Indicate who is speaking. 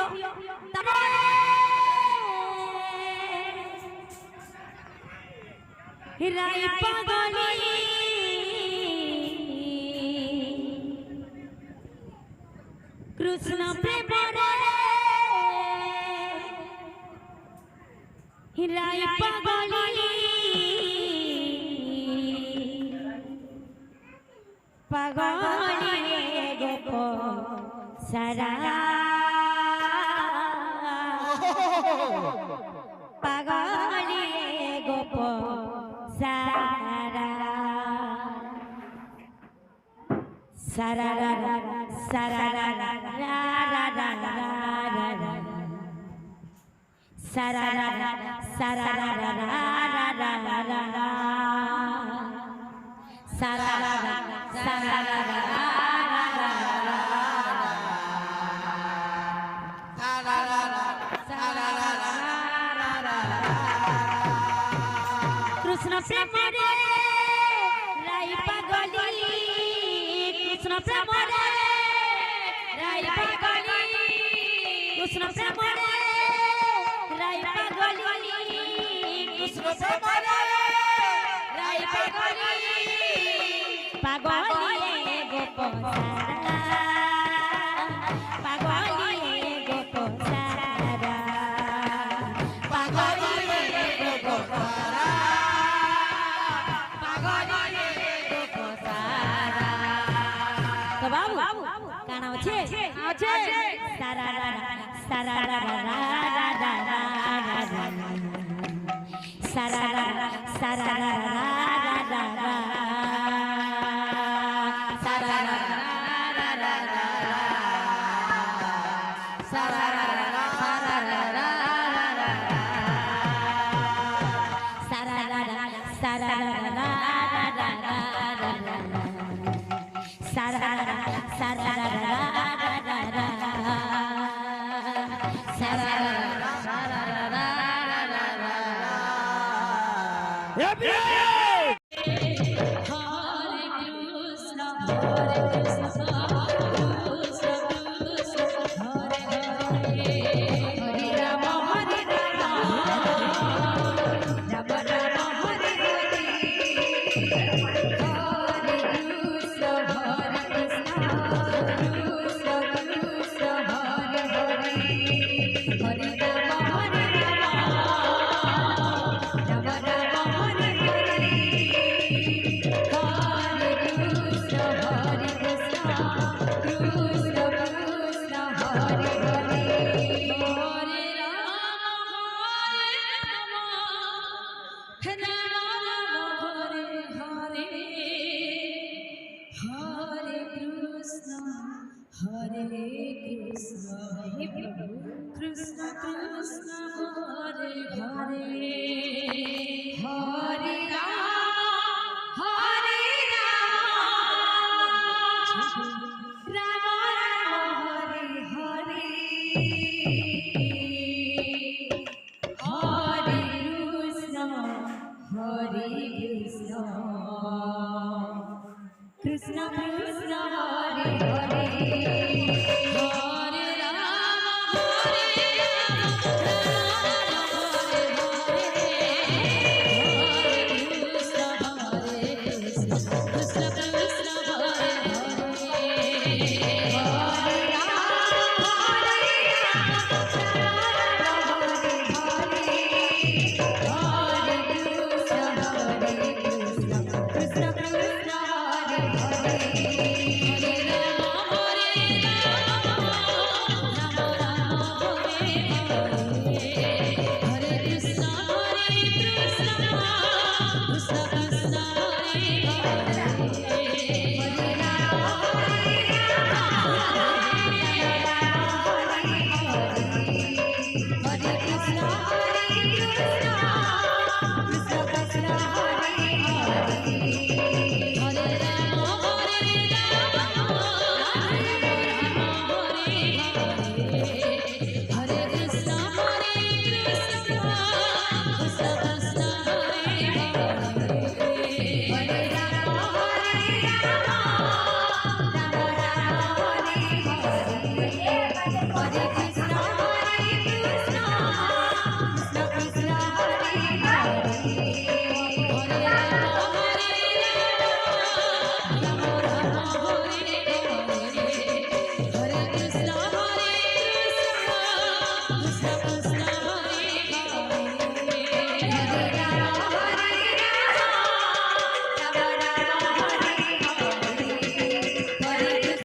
Speaker 1: প্রিয় রাই পাগলি কৃষ্ণ প্রেম রাই পাগলি পাগলি গোপ সারা পাগলি গোপ সারা সারা সারা সারা সারা कृष्ण प्रेम रे राई पागली कृष्ण प्रेम रे राई पागली कृष्ण प्रेम रे राई पागली कृष्ण प्रेम रे राई पागली पागली गोप पागली गोप सारा पागली गोप बाबू काना আছে আছে সারা সারা সারা সারা कृष्ण कृष्ण हरे हरे हरे राम राम राम हरे हरे कृष्ण कृष्ण हरे